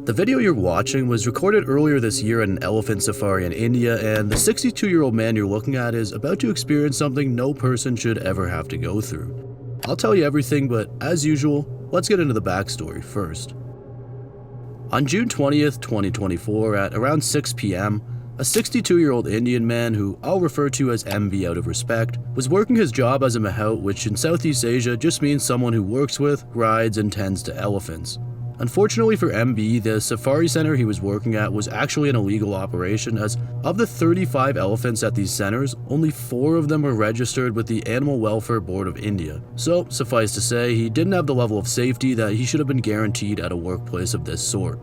The video you're watching was recorded earlier this year at an elephant safari in India, and the 62-year-old man you're looking at is about to experience something no person should ever have to go through. I'll tell you everything, but as usual, let's get into the backstory first. On June 20th, 2024, at around 6 p.m., a 62-year-old Indian man, who I'll refer to as MB out of respect, was working his job as a mahout, which in Southeast Asia just means someone who works with, rides, and tends to elephants. Unfortunately for MB, the safari center he was working at was actually an illegal operation, as of the 35 elephants at these centers, only 4 of them were registered with the Animal Welfare Board of India. So, suffice to say, he didn't have the level of safety that he should have been guaranteed at a workplace of this sort.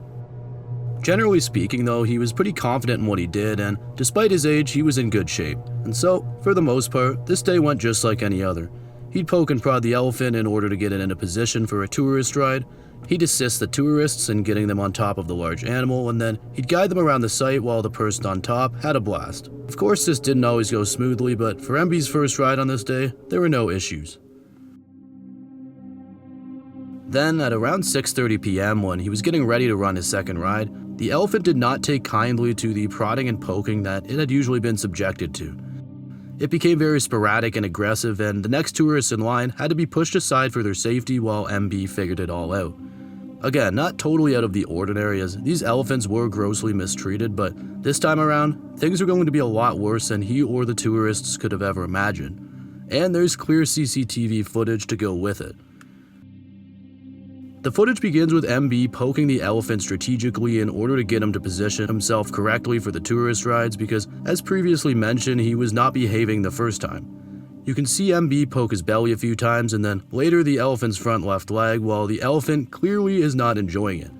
Generally speaking though, he was pretty confident in what he did, and despite his age, he was in good shape. And so, for the most part, this day went just like any other. He'd poke and prod the elephant in order to get it into position for a tourist ride. He'd assist the tourists in getting them on top of the large animal, and then he'd guide them around the site while the person on top had a blast. Of course, this didn't always go smoothly, but for MB's first ride on this day, there were no issues. Then, at around 6:30 p.m., when he was getting ready to run his second ride, the elephant did not take kindly to the prodding and poking that it had usually been subjected to. It became very sporadic and aggressive, and the next tourists in line had to be pushed aside for their safety while MB figured it all out. Again, not totally out of the ordinary, as these elephants were grossly mistreated, but this time around, things are going to be a lot worse than he or the tourists could have ever imagined. And there's clear CCTV footage to go with it. The footage begins with MB poking the elephant strategically in order to get him to position himself correctly for the tourist rides because, as previously mentioned, he was not behaving the first time. You can see MB poke his belly a few times and then later the elephant's front left leg while the elephant clearly is not enjoying it.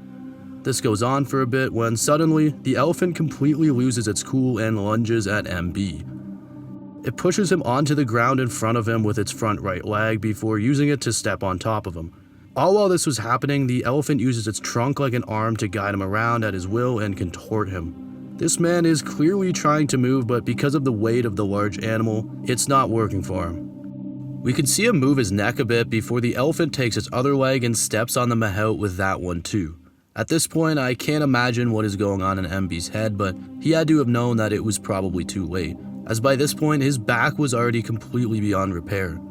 This goes on for a bit when suddenly the elephant completely loses its cool and lunges at MB. It pushes him onto the ground in front of him with its front right leg before using it to step on top of him. All while this was happening, the elephant uses its trunk like an arm to guide him around at his will and contort him. This man is clearly trying to move, but because of the weight of the large animal, it's not working for him. We can see him move his neck a bit before the elephant takes its other leg and steps on the mahout with that one too. At this point, I can't imagine what is going on in MB's head, but he had to have known that it was probably too late, as by this point his back was already completely beyond repair.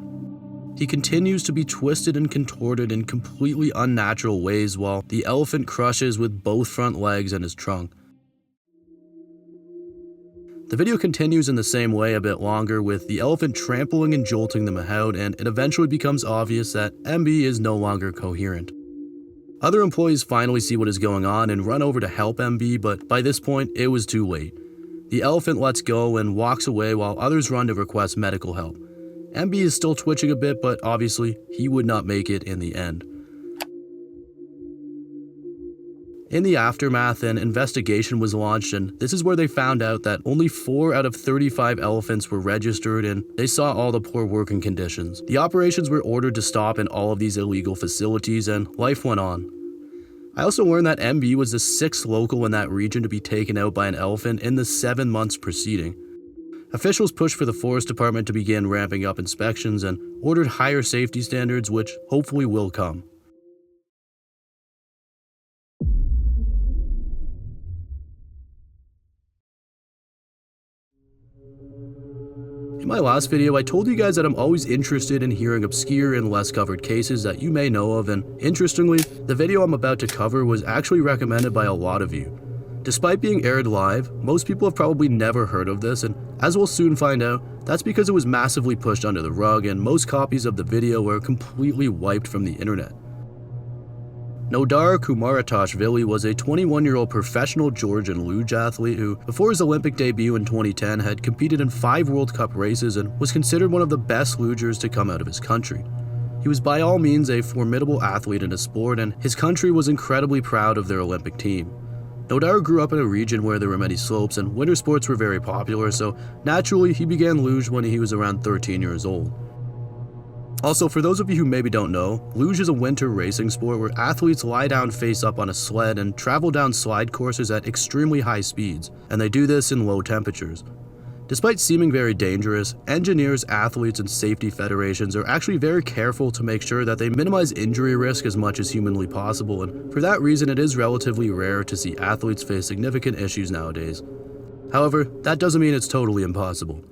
He continues to be twisted and contorted in completely unnatural ways while the elephant crushes with both front legs and his trunk. The video continues in the same way a bit longer, with the elephant trampling and jolting the mahout, and it eventually becomes obvious that MB is no longer coherent. Other employees finally see what is going on and run over to help MB, but by this point it was too late. The elephant lets go and walks away while others run to request medical help. MB is still twitching a bit, but obviously he would not make it in the end. In the aftermath, an investigation was launched, and this is where they found out that only 4 out of 35 elephants were registered, and they saw all the poor working conditions. The operations were ordered to stop in all of these illegal facilities, and life went on. I also learned that MB was the 6th local in that region to be taken out by an elephant in the 7 months preceding. Officials pushed for the Forest Department to begin ramping up inspections and ordered higher safety standards, which hopefully will come. In my last video, I told you guys that I'm always interested in hearing obscure and less covered cases that you may know of, and interestingly, the video I'm about to cover was actually recommended by a lot of you. Despite being aired live, most people have probably never heard of this, and as we'll soon find out, that's because it was massively pushed under the rug and most copies of the video were completely wiped from the internet. Nodar Kumaritashvili was a 21-year-old professional Georgian luge athlete who, before his Olympic debut in 2010, had competed in 5 World Cup races and was considered one of the best lugers to come out of his country. He was by all means a formidable athlete in his sport, and his country was incredibly proud of their Olympic team. Nodar grew up in a region where there were many slopes and winter sports were very popular, so naturally he began luge when he was around 13 years old. Also, for those of you who maybe don't know, luge is a winter racing sport where athletes lie down face up on a sled and travel down slide courses at extremely high speeds, and they do this in low temperatures. Despite seeming very dangerous, engineers, athletes, and safety federations are actually very careful to make sure that they minimize injury risk as much as humanly possible, and for that reason it is relatively rare to see athletes face significant issues nowadays. However, that doesn't mean it's totally impossible.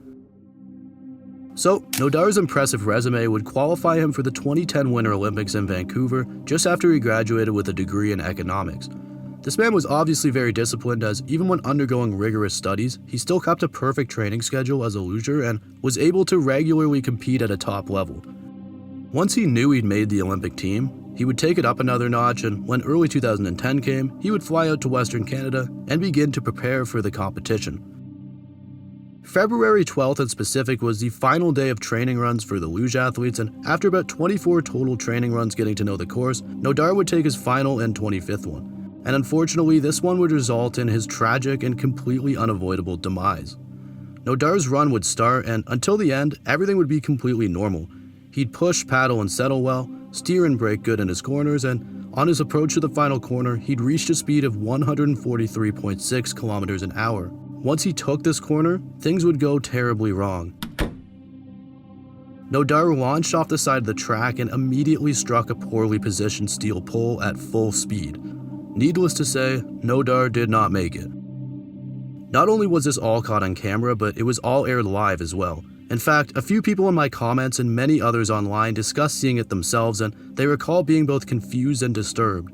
So, Nodar's impressive resume would qualify him for the 2010 Winter Olympics in Vancouver just after he graduated with a degree in economics. This man was obviously very disciplined, as even when undergoing rigorous studies, he still kept a perfect training schedule as a luger and was able to regularly compete at a top level. Once he knew he'd made the Olympic team, he would take it up another notch, and when early 2010 came, he would fly out to Western Canada and begin to prepare for the competition. February 12th in specific was the final day of training runs for the luge athletes, and after about 24 total training runs getting to know the course, Nodar would take his final and 25th one. And unfortunately, this one would result in his tragic and completely unavoidable demise. Nodar's run would start, and until the end, everything would be completely normal. He'd push, paddle, and settle well, steer and brake good in his corners, and on his approach to the final corner, he'd reached a speed of 143.6 kilometers an hour. Once he took this corner, things would go terribly wrong. Nodar launched off the side of the track and immediately struck a poorly positioned steel pole at full speed. Needless to say, Nodar did not make it. Not only was this all caught on camera, but it was all aired live as well. In fact, a few people in my comments and many others online discussed seeing it themselves, and they recall being both confused and disturbed.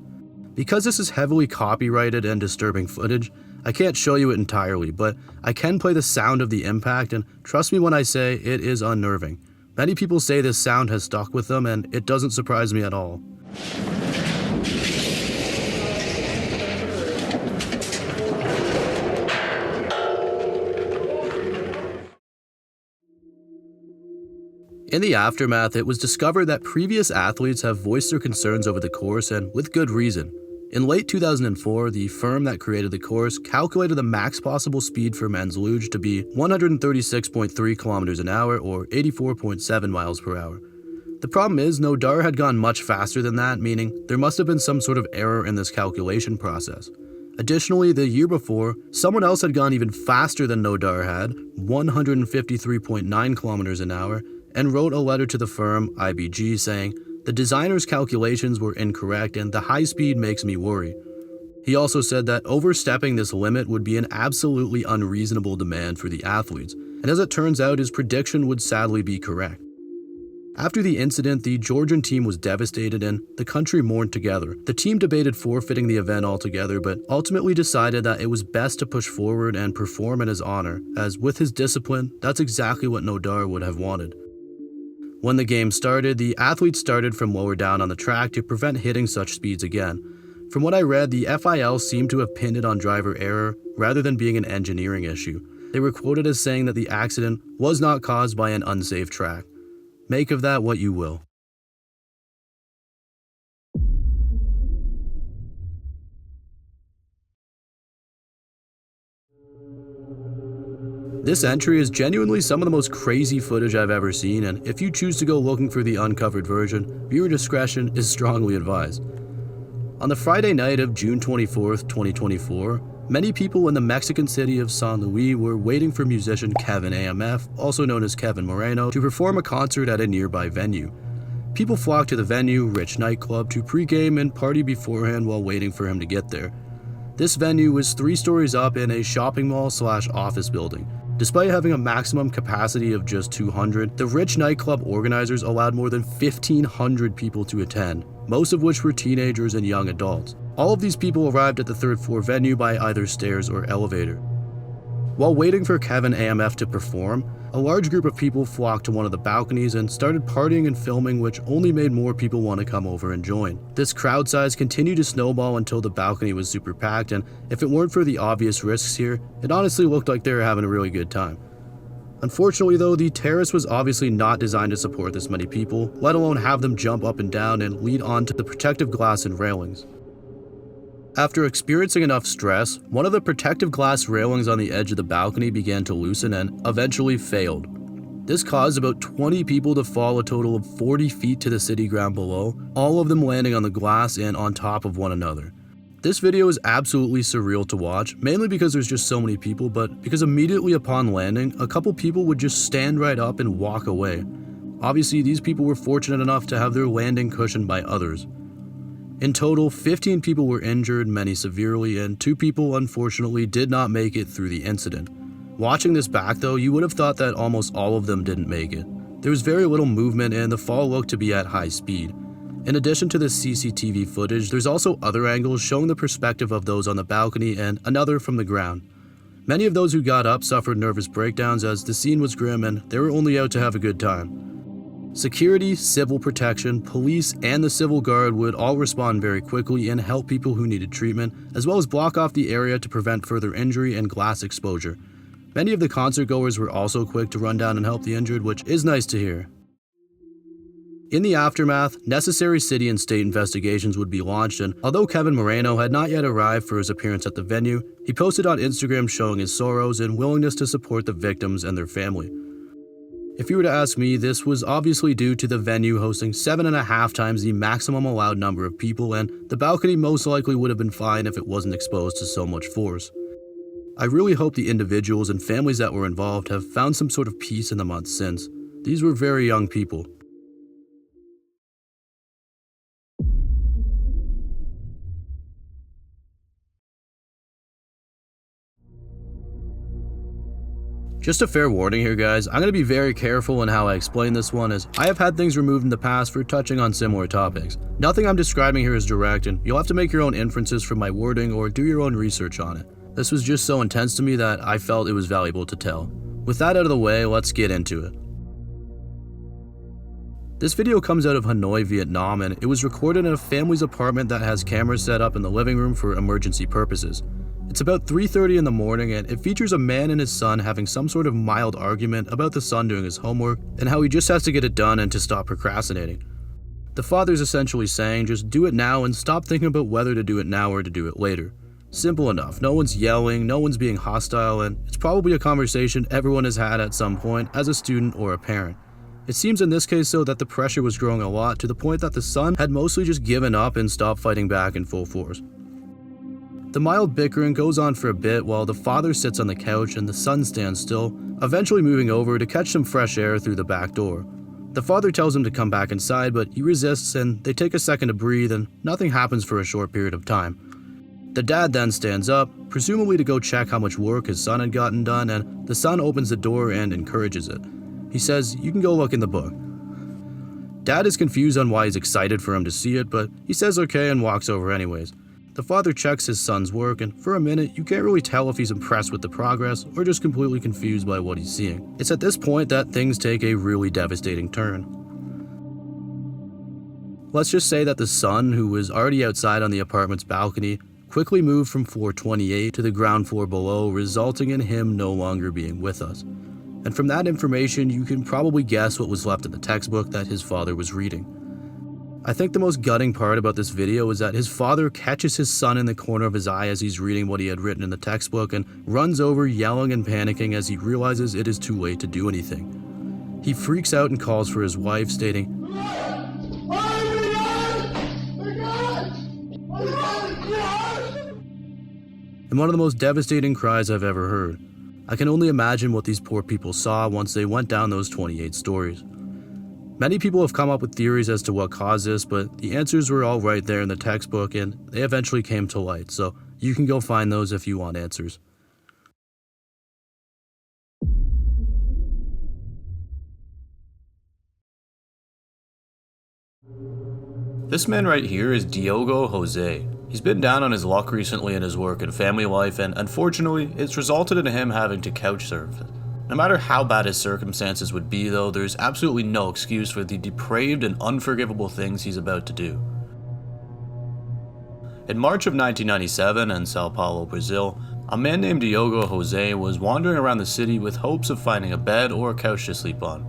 Because this is heavily copyrighted and disturbing footage, I can't show you it entirely, but I can play the sound of the impact, and trust me when I say it is unnerving. Many people say this sound has stuck with them, and it doesn't surprise me at all. In the aftermath, it was discovered that previous athletes have voiced their concerns over the course, and with good reason. In late 2004, the firm that created the course calculated the max possible speed for men's luge to be 136.3 kilometers an hour or 84.7 miles per hour. The problem is, Nodar had gone much faster than that, meaning there must have been some sort of error in this calculation process. Additionally, the year before, someone else had gone even faster than Nodar had, 153.9 kilometers an hour, and wrote a letter to the firm, IBG, saying, "The designer's calculations were incorrect and the high speed makes me worry." He also said that overstepping this limit would be an absolutely unreasonable demand for the athletes, and as it turns out, his prediction would sadly be correct. After the incident, the Georgian team was devastated and the country mourned together. The team debated forfeiting the event altogether, but ultimately decided that it was best to push forward and perform in his honor, as with his discipline, that's exactly what Nodar would have wanted. When the game started, the athletes started from lower down on the track to prevent hitting such speeds again. From what I read, the FIL seemed to have pinned it on driver error rather than being an engineering issue. They were quoted as saying that the accident was not caused by an unsafe track. Make of that what you will. This entry is genuinely some of the most crazy footage I've ever seen, and if you choose to go looking for the uncovered version, viewer discretion is strongly advised. On the Friday night of June 24th, 2024, many people in the Mexican city of San Luis were waiting for musician Kevin AMF, also known as Kevin Moreno, to perform a concert at a nearby venue. People flocked to the venue, Rich nightclub, to pregame and party beforehand while waiting for him to get there. This venue was 3 stories up in a shopping mall/office building. Despite having a maximum capacity of just 200, the Rich nightclub organizers allowed more than 1,500 people to attend, most of which were teenagers and young adults. All of these people arrived at the 3rd floor venue by either stairs or elevator. While waiting for Kevin AMF to perform, a large group of people flocked to one of the balconies and started partying and filming, which only made more people want to come over and join. This crowd size continued to snowball until the balcony was super packed, and if it weren't for the obvious risks here, it honestly looked like they were having a really good time. Unfortunately though, the terrace was obviously not designed to support this many people, let alone have them jump up and down and lead onto the protective glass and railings. After experiencing enough stress, one of the protective glass railings on the edge of the balcony began to loosen and eventually failed. This caused about 20 people to fall a total of 40 feet to the city ground below, all of them landing on the glass and on top of one another. This video is absolutely surreal to watch, mainly because there's just so many people, but because immediately upon landing, a couple people would just stand right up and walk away. Obviously, these people were fortunate enough to have their landing cushioned by others. In total, 15 people were injured, many severely, and 2 people unfortunately did not make it through the incident. Watching this back though, you would have thought that almost all of them didn't make it. There was very little movement and the fall looked to be at high speed. In addition to the CCTV footage, there's also other angles showing the perspective of those on the balcony and another from the ground. Many of those who got up suffered nervous breakdowns as the scene was grim and they were only out to have a good time. Security, civil protection, police, and the civil guard would all respond very quickly and help people who needed treatment, as well as block off the area to prevent further injury and glass exposure. Many of the concert goers were also quick to run down and help the injured, which is nice to hear. In the aftermath, necessary city and state investigations would be launched, and although Kevin Moreno had not yet arrived for his appearance at the venue, he posted on Instagram showing his sorrows and willingness to support the victims and their family. If you were to ask me, this was obviously due to the venue hosting 7.5 times the maximum allowed number of people, and the balcony most likely would have been fine if it wasn't exposed to so much force. I really hope the individuals and families that were involved have found some sort of peace in the months since. These were very young people. Just a fair warning here guys, I'm going to be very careful in how I explain this one as I have had things removed in the past for touching on similar topics. Nothing I'm describing here is direct and you'll have to make your own inferences from my wording or do your own research on it. This was just so intense to me that I felt it was valuable to tell. With that out of the way, let's get into it. This video comes out of Hanoi, Vietnam, and it was recorded in a family's apartment that has cameras set up in the living room for emergency purposes. It's about 3:30 in the morning and it features a man and his son having some sort of mild argument about the son doing his homework and how he just has to get it done and to stop procrastinating. The father's essentially saying just do it now and stop thinking about whether to do it now or to do it later. Simple enough, no one's yelling, no one's being hostile, and it's probably a conversation everyone has had at some point as a student or a parent. It seems in this case though that the pressure was growing a lot to the point that the son had mostly just given up and stopped fighting back in full force. The mild bickering goes on for a bit while the father sits on the couch and the son stands still, eventually moving over to catch some fresh air through the back door. The father tells him to come back inside, but he resists and they take a second to breathe and nothing happens for a short period of time. The dad then stands up, presumably to go check how much work his son had gotten done, and the son opens the door and encourages it. He says, "You can go look in the book." Dad is confused on why he's excited for him to see it, but he says okay and walks over anyways. The father checks his son's work, and for a minute, you can't really tell if he's impressed with the progress or just completely confused by what he's seeing. It's at this point that things take a really devastating turn. Let's just say that the son, who was already outside on the apartment's balcony, quickly moved from floor 28 to the ground floor below, resulting in him no longer being with us. And from that information, you can probably guess what was left in the textbook that his father was reading. I think the most gutting part about this video is that his father catches his son in the corner of his eye as he's reading what he had written in the textbook and runs over yelling and panicking as he realizes it is too late to do anything. He freaks out and calls for his wife, stating, in one of the most devastating cries I've ever heard. I can only imagine what these poor people saw once they went down those 28 stories. Many people have come up with theories as to what caused this, but the answers were all right there in the textbook and they eventually came to light, so you can go find those if you want answers. This man right here is Diogo Jose. He's been down on his luck recently in his work and family life, and unfortunately, it's resulted in him having to couch surf. No matter how bad his circumstances would be though, there's absolutely no excuse for the depraved and unforgivable things he's about to do. In March of 1997 in Sao Paulo, Brazil, a man named Diogo Jose was wandering around the city with hopes of finding a bed or a couch to sleep on.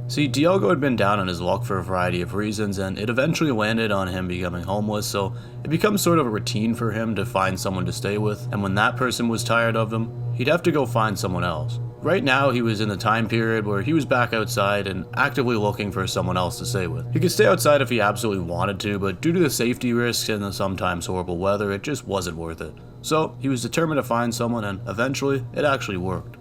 See, Diogo had been down on his luck for a variety of reasons, and it eventually landed on him becoming homeless, so it becomes sort of a routine for him to find someone to stay with, and when that person was tired of him, he'd have to go find someone else. Right now, he was in the time period where he was back outside and actively looking for someone else to stay with. He could stay outside if he absolutely wanted to, but due to the safety risks and the sometimes horrible weather, it just wasn't worth it. So, he was determined to find someone, and eventually, it actually worked.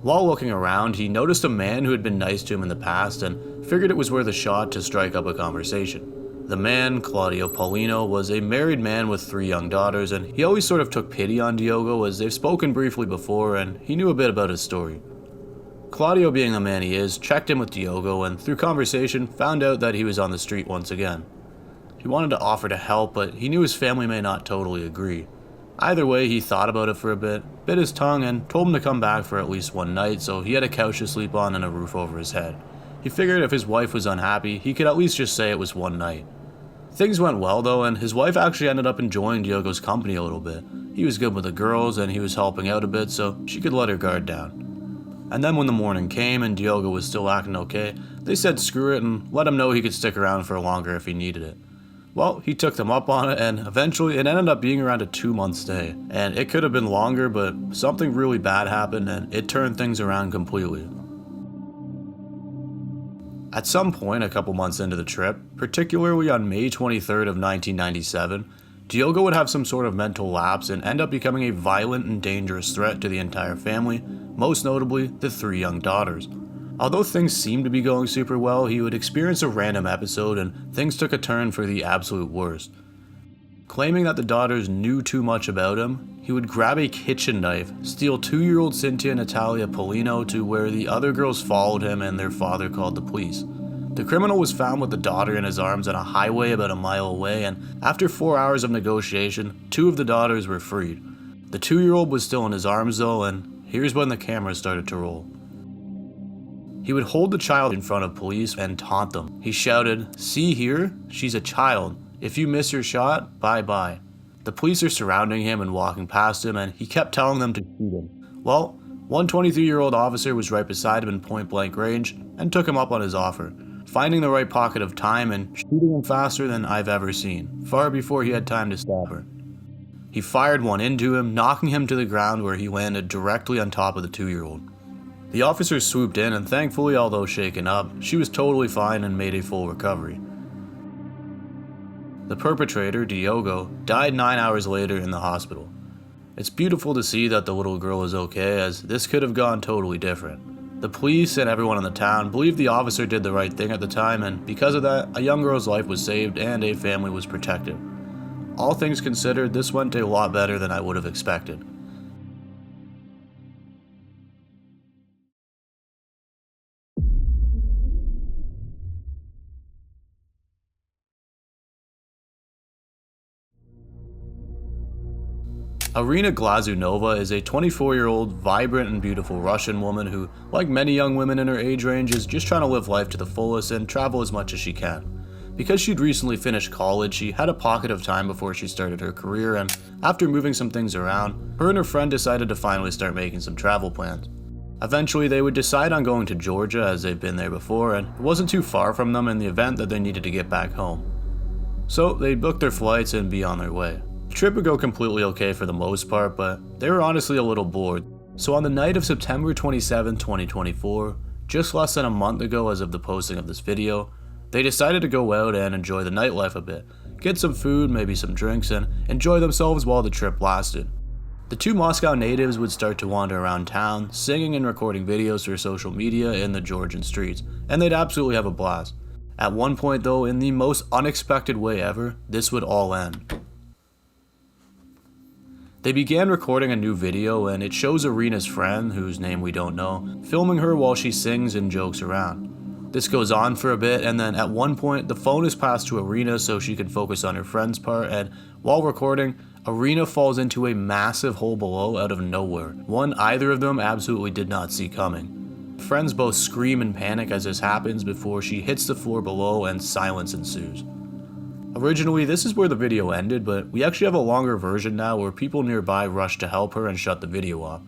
While looking around, he noticed a man who had been nice to him in the past and figured it was worth a shot to strike up a conversation. The man, Claudio Paulino, was a married man with 3 young daughters, and he always sort of took pity on Diogo as they've spoken briefly before and he knew a bit about his story. Claudio, being the man he is, checked in with Diogo and through conversation found out that he was on the street once again. He wanted to offer to help, but he knew his family may not totally agree. Either way, he thought about it for a bit, bit his tongue, and told him to come back for at least one night so he had a couch to sleep on and a roof over his head. He figured if his wife was unhappy, he could at least just say it was one night. Things went well though, and his wife actually ended up enjoying Diogo's company a little bit. He was good with the girls and he was helping out a bit so she could let her guard down. And then when the morning came and Diogo was still acting okay, they said screw it and let him know he could stick around for longer if he needed it. Well, he took them up on it, and eventually it ended up being around a 2-month stay. And it could have been longer, but something really bad happened and it turned things around completely. At some point a couple months into the trip, particularly on May 23rd of 1997, Diogo would have some sort of mental lapse and end up becoming a violent and dangerous threat to the entire family, most notably the 3 young daughters. Although things seemed to be going super well, he would experience a random episode and things took a turn for the absolute worst. Claiming that the daughters knew too much about him, he would grab a kitchen knife, steal 2-year-old Cynthia Natalia Paulino to where the other girls followed him and their father called the police. The criminal was found with the daughter in his arms on a highway about a mile away, and after 4 hours of negotiation, 2 of the daughters were freed. The 2-year-old was still in his arms though, and here's when the camera started to roll. He would hold the child in front of police and taunt them. He shouted, "See here? She's a child. If you miss your shot, bye-bye." The police are surrounding him and walking past him, and he kept telling them to shoot him. Well, one 23-year-old officer was right beside him in point-blank range and took him up on his offer, finding the right pocket of time and shooting him faster than I've ever seen, far before he had time to stab her. He fired one into him, knocking him to the ground where he landed directly on top of the 2-year-old. The officers swooped in, and thankfully, although shaken up, she was totally fine and made a full recovery. The perpetrator, Diogo, died 9 hours later in the hospital. It's beautiful to see that the little girl is okay, as this could have gone totally different. The police and everyone in the town believed the officer did the right thing at the time, and because of that, a young girl's life was saved and a family was protected. All things considered, this went a lot better than I would have expected. Irina Glazunova is a 24-year-old, vibrant and beautiful Russian woman who, like many young women in her age range, is just trying to live life to the fullest and travel as much as she can. Because she'd recently finished college, she had a pocket of time before she started her career, and after moving some things around, her and her friend decided to finally start making some travel plans. Eventually, they would decide on going to Georgia as they've been there before, and it wasn't too far from them in the event that they needed to get back home. So they'd book their flights and be on their way. The trip would go completely okay for the most part, but they were honestly a little bored. So on the night of September 27, 2024, just less than a month ago as of the posting of this video, they decided to go out and enjoy the nightlife a bit, get some food, maybe some drinks, and enjoy themselves while the trip lasted. The 2 Moscow natives would start to wander around town, singing and recording videos for social media in the Georgian streets, and they'd absolutely have a blast. At one point though, in the most unexpected way ever, this would all end. They began recording a new video, and it shows Irina's friend, whose name we don't know, filming her while she sings and jokes around. This goes on for a bit, and then at one point the phone is passed to Irina so she can focus on her friend's part, and while recording, Irina falls into a massive hole below out of nowhere, one either of them absolutely did not see coming. Friends both scream in panic as this happens before she hits the floor below and silence ensues. Originally, this is where the video ended, but we actually have a longer version now where people nearby rushed to help her and shut the video off.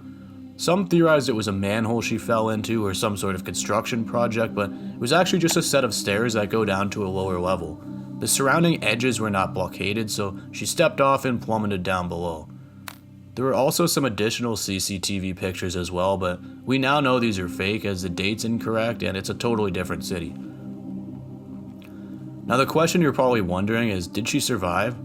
Some theorized it was a manhole she fell into or some sort of construction project, but it was actually just a set of stairs that go down to a lower level. The surrounding edges were not blockaded, so she stepped off and plummeted down below. There were also some additional CCTV pictures as well, but we now know these are fake as the date's incorrect and it's a totally different city. Now the question you're probably wondering is, did she survive?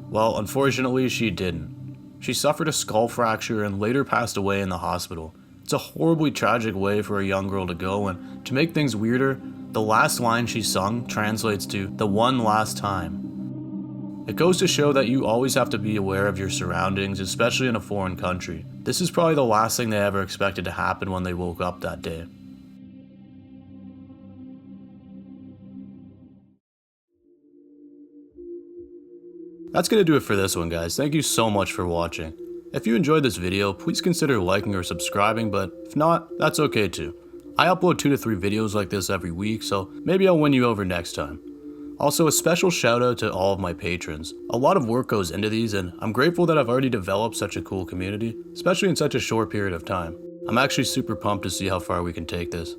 Well, unfortunately she didn't. She suffered a skull fracture and later passed away in the hospital. It's a horribly tragic way for a young girl to go, and to make things weirder, the last line she sung translates to "the one last time." It goes to show that you always have to be aware of your surroundings, especially in a foreign country. This is probably the last thing they ever expected to happen when they woke up that day. That's going to do it for this one, guys. Thank you so much for watching. If you enjoyed this video, please consider liking or subscribing, but if not, that's okay too. I upload 2 to 3 videos like this every week, so maybe I'll win you over next time. Also, a special shout out to all of my patrons. A lot of work goes into these, and I'm grateful that I've already developed such a cool community, especially in such a short period of time. I'm actually super pumped to see how far we can take this.